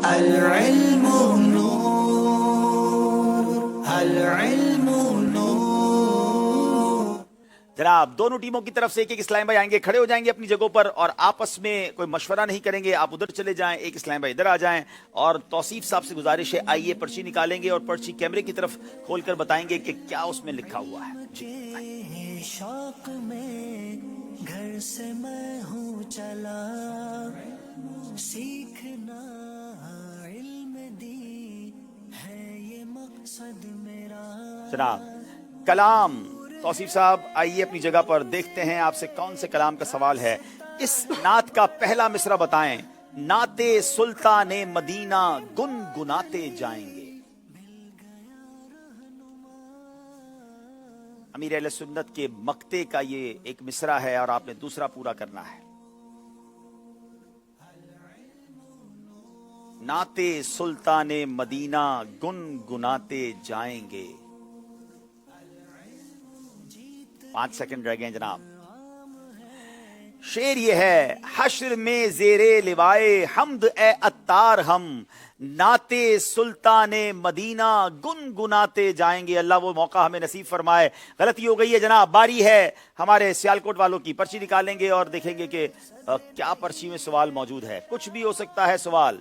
العلم نور العلم نور. جناب دونوں ٹیموں کی طرف سے ایک اسلام بھائی آئیں گے, کھڑے ہو جائیں گے اپنی جگہوں پر اور آپس میں کوئی مشورہ نہیں کریں گے. آپ ادھر چلے جائیں, ایک اسلام بھائی ادھر آ جائیں, اور توصیف صاحب سے گزارش ہے آئیے پرچی نکالیں گے اور پرچی کیمرے کی طرف کھول کر بتائیں گے کہ کیا اس میں لکھا ہوا ہے. شوق میں گھر سے میں ہوں چلا, سیکھنا علم دی ہے یہ مقصد میرا. جناب کلام توصیف صاحب آئیے اپنی جگہ پر, دیکھتے ہیں آپ سے کون سے کلام کا سوال ہے. اس نعت کا پہلا مصرع بتائیں. نعت سلطان مدینہ گنگناتے جائیں گے. امیر اہل سنت کے مقتے کا یہ ایک مصرع ہے اور آپ نے دوسرا پورا کرنا ہے. نعت سلطان مدینہ گنگناتے جائیں گے. 5 سیکنڈ رہ گئے جناب. شعر یہ ہے, حشر میں زیرے لوائے حمد اے عطار ہم, نعت سلطان مدینہ گنگناتے جائیں گے. اللہ وہ موقع ہمیں نصیب فرمائے. غلطی ہو گئی ہے جناب, باری ہے ہمارے سیالکوٹ والوں کی. پرچی نکالیں گے اور دیکھیں گے کہ کیا پرچی میں سوال موجود ہے. کچھ بھی ہو سکتا ہے سوال.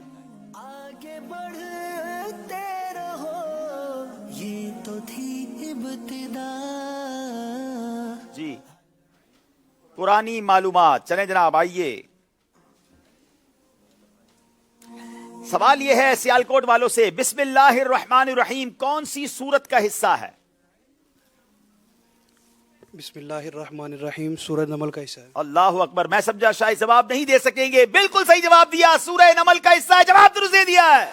آگے بڑھتے رہو یہ تو تھی ابتدا. جی پرانی معلومات. چلیں جناب آئیے. سوال یہ ہے سیالکوٹ والوں سے, بسم اللہ الرحمن الرحیم کون سی سورت کا حصہ ہے؟ بسم اللہ الرحمن الرحیم سورہ نمل کا حصہ ہے. اللہ اکبر. میں سمجھا شاید جواب نہیں دے سکیں گے, بالکل صحیح جواب دیا, سورہ نمل کا حصہ ہے. جواب درست دے دیا ہے.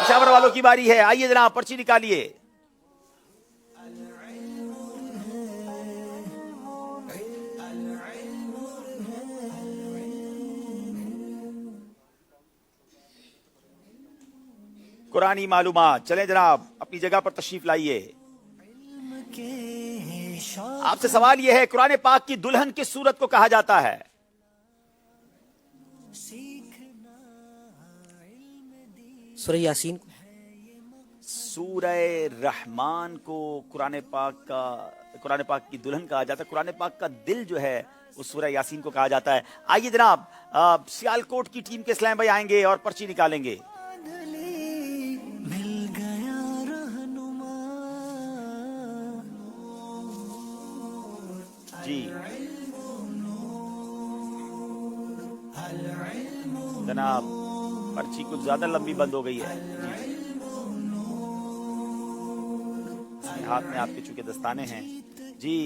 پشاور والوں کی باری ہے, آئیے جناب پرچی نکالیے. قرآنی معلومات. چلیں جناب اپنی جگہ پر تشریف لائیے. آپ سے سوال یہ ہے, قرآن پاک کی دلہن کس سورت کو کہا جاتا ہے؟ سورہ یاسین. سورہ رحمان کو قرآن پاک کی دلہن کہا جاتا ہے. قرآن پاک کا دل جو ہے اس سورہ یاسین کو کہا جاتا ہے. آئیے جناب سیالکوٹ کی ٹیم کے اسلام بھائی آئیں گے اور پرچی نکالیں گے. جی جناب پرچی کچھ زیادہ لمبی بند ہو گئی ہے. جی ہاتھ میں آپ کے چونکہ دستانے ہیں. جی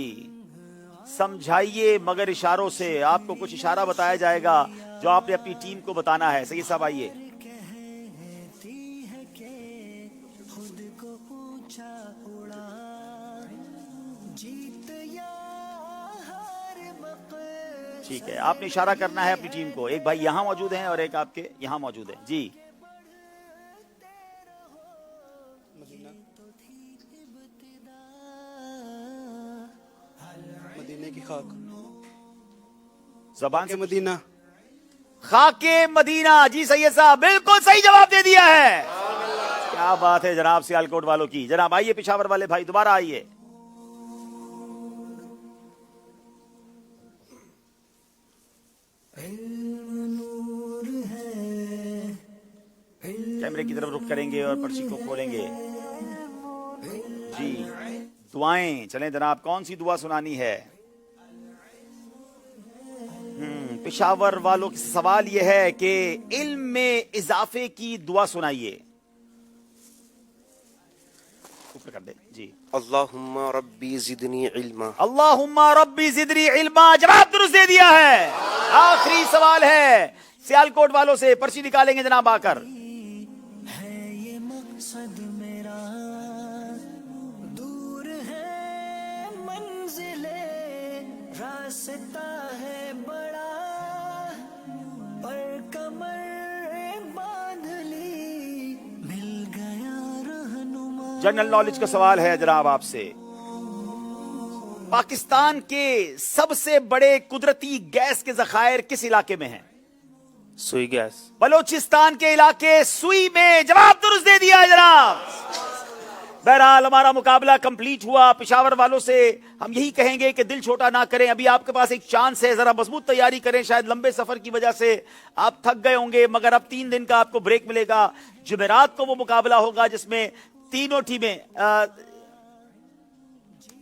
سمجھائیے مگر اشاروں سے. آپ کو کچھ اشارہ بتایا جائے گا جو آپ نے اپنی ٹیم کو بتانا ہے. سید صاحب آئیے. ٹھیک ہے, آپ نے اشارہ کرنا ہے اپنی ٹیم کو. ایک بھائی یہاں موجود ہیں اور ایک آپ کے یہاں موجود ہیں. جی مدینہ کی خاک. زبان سے مدینہ. خاک مدینہ. جی سید صاحب بالکل صحیح جواب دے دیا ہے. کیا بات ہے جناب سیالکوٹ والوں کی. جناب آئیے پشاور والے بھائی دوبارہ آئیے. کیمرے کی طرف رخ کریں گے اور پرچی کو کھولیں گے. جی دعائیں. چلیں جناب کون سی دعا سنانی ہے؟ پشاور والوں کا سوال یہ ہے کہ علم میں اضافے کی دعا سنائیے. اوپر کر دیں. جی اللہم ربی زدنی علما. اللہم ربی زدنی علما. جواب درست دے دیا ہے. آخری سوال ہے سیالکوٹ والوں سے, پرچی نکالیں گے جناب آ کر. ہے یہ مقصد میرا, دور ہے منزل راستہ ہے بڑا, پر کمر باندھ لی مل گیا رہنما. جنرل نالج کا سوال ہے جناب آپ سے. پاکستان کے سب سے بڑے قدرتی گیس کے ذخائر کس علاقے میں ہیں؟ सुई गैस। बलोचिस्तान के इलाके सुई में जवाब दुरुस्त दे दिया है जनाब। बहरहाल हमारा मुकाबला कंप्लीट हुआ। पेशावर वालों से हम यही कहेंगे कि दिल छोटा ना करें, अभी आपके पास एक चांस है, जरा मजबूत तैयारी करें। शायद लंबे सफर की वजह से आप थक गए होंगे, मगर अब 3 दिन का आपको ब्रेक मिलेगा। जुमेरात को वो मुकाबला होगा जिसमें तीनों टीमें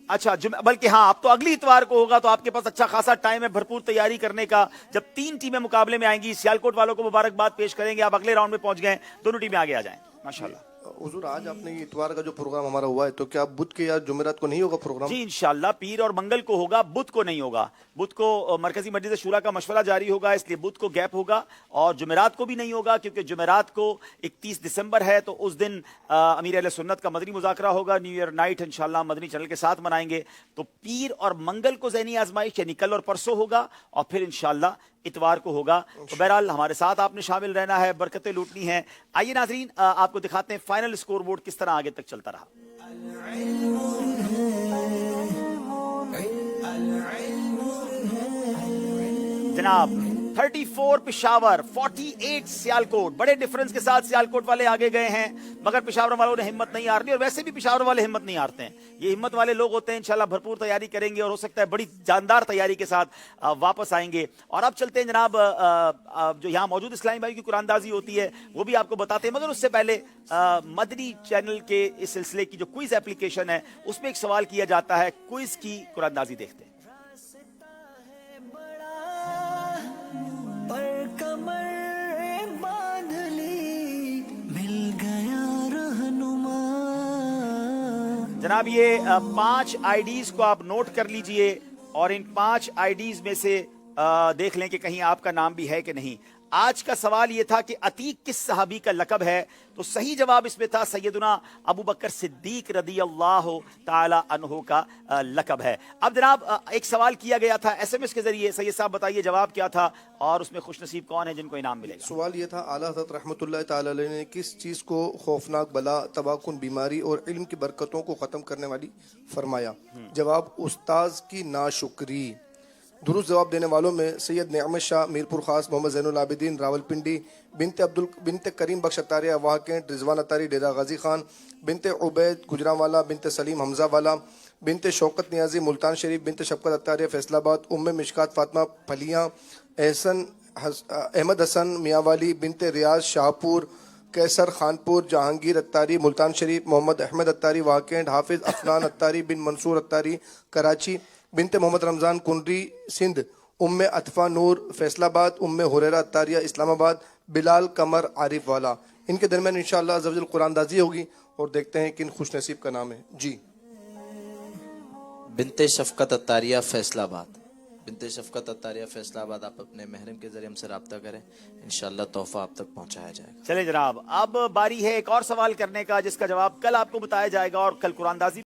बल्कि हाँ, अब तो अगली इतवार को होगा, तो आपके पास अच्छा खासा टाइम है भरपूर तैयारी करने का। जब 3 टीमें मुकाबले में आएंगी, सियालकोट वालों को मुबारकबाद पेश करेंगे, आप अगले राउंड में पहुंच गए, दोनों टीमें आगे आ जाएं माशाल्लाह। हुजूर, आज आपने ये इतवार का जो प्रोग्राम हमारा हुआ है, तो क्या बुध के या जुमेरात को नहीं होगा प्रोग्राम? जी इंशाल्लाह पीर और मंगल को होगा, बुध को नहीं होगा। बुध को मरकजी मस्जिद शूरा का मशवरा जारी होगा, इसलिए बुध को गैप होगा, और जुमेरात को भी नहीं होगा क्योंकि जुमेरात को 31 दिसंबर है, तो उस दिन अमीर अहले सुन्नत का मदनी मुज़ाकरा होगा। न्यू ईयर नाइट इंशाल्लाह मदनी चैनल के साथ मनाएंगे। तो पीर और मंगल को ज़हनी आजमाइश यानी कल और परसों होगा, और फिर इंशाल्लाह इतवार को होगा। तो बहरहाल हमारे साथ आपने शामिल रहना है, बरकतें लूटनी है। आइए नाजरीन, आपको दिखाते हैं फाइनल स्कोर बोर्ड किस तरह आगे तक चलता रहा। जनाब 34 पेशावर, 48 सियालकोट, बड़े डिफरेंस के साथ सियालकोट वाले आगे गए हैं, मगर पेशावर वालों ने हिम्मत नहीं हारनी, और वैसे भी पेशावर वाले हिम्मत नहीं हारते हैं। ये हिम्मत वाले लोग होते हैं, इंशाल्लाह भरपूर तैयारी करेंगे और हो सकता है बड़ी जानदार तैयारी के साथ वापस आएंगे। और अब चलते हैं जनाब, जो यहाँ मौजूद इस्लामी भाई की कुरानदाजी होती है वो भी आपको बताते हैं, मगर उससे पहले मदनी चैनल के इस सिलसिले की जो क्विज एप्लीकेशन है उसमें एक सवाल किया जाता है, क्विज की कुरानदाजी देखते हैं। पर कमर बांध ली, मिल गया रहनुमा। जनाब ये 5 आईडीज को आप नोट कर लीजिए, और इन 5 आईडीज में से देख लें कि कहीं आपका नाम भी है कि नहीं। आज का सवाल यह था कि अतीक किस सहाबी का लकब है, तो सही जवाब इसमें था सैयदुना अबू बकर सिद्दीक रदी अल्लाह ताला अन्हु का लकब है। अब जनाब एक सवाल किया गया था एसएमएस के जरिए, सैयद साहब बताइए जवाब क्या था और उसमें खुशनसीब कौन है जिनको इनाम मिलेगा। सवाल ये था, आला हज़रत रहमतुल्लाह ताला अलैह ने किस चीज़ को खौफनाक बला, तबाकुन बीमारी और इल्म की बरकतों को ख़त्म करने वाली फरमाया? जवाब, उस्ताज की नाशुक्री। दुरुस्त जवाब देने वालों में सैयद नेअमत शाह मीरपुर खास, मोहम्मद ज़ैनुल आबिदीन रावलपिंडी, बिनते करीम बख्श अत्तारी वाहकेंट, रिजवान अत्तारी डेरा गाजी खान, बिनते उबैद गुजरांवाला, बिनते सलीम हमजा वाला, बिनते शौकत नियाजी मुल्तान शरीफ, बिनते शफकत अत्तारी फैसलाबाद, उम्मे मिशकात फातिमा फलियाँ, अहमद हसन मियाँवाली, बिनते रियाज शाहपुर, कैसर खानपुर, जहांगीर अत्तारी मुल्तान शरीफ, मोहम्मद अहमद अत्तारी वाहकेंट, हाफिज अफनान अत्तारी बिन मंसूर अत्तारी कराची, बिनते मोहम्मद रमज़ान कुंडरी सिंध, उम्मे अतफा नूर फैसलाबाद, उम्मे हुरैरा अत्तारिया इस्लामाबाद, बिलाल कमर आरिफ वाला। इनके दरमियान इंशाअल्लाह अज़्ज़ा वजल कुरानदाजी होगी, और देखते हैं किन खुश नसीब का नाम है। जी, बिनते शफकत अत्तारिया फैसलाबाद। बिनते शफकत अत्तारिया फैसलाबाद, आप अपने महरम के जरिए हमसे रब्ता करें, इंशाअल्लाह तोहफा आप तक पहुंचाया जाएगा। चले जनाब, अब बारी है एक और सवाल करने का जिसका जवाब कल आपको बताया जाएगा, और कल कुरानदाजी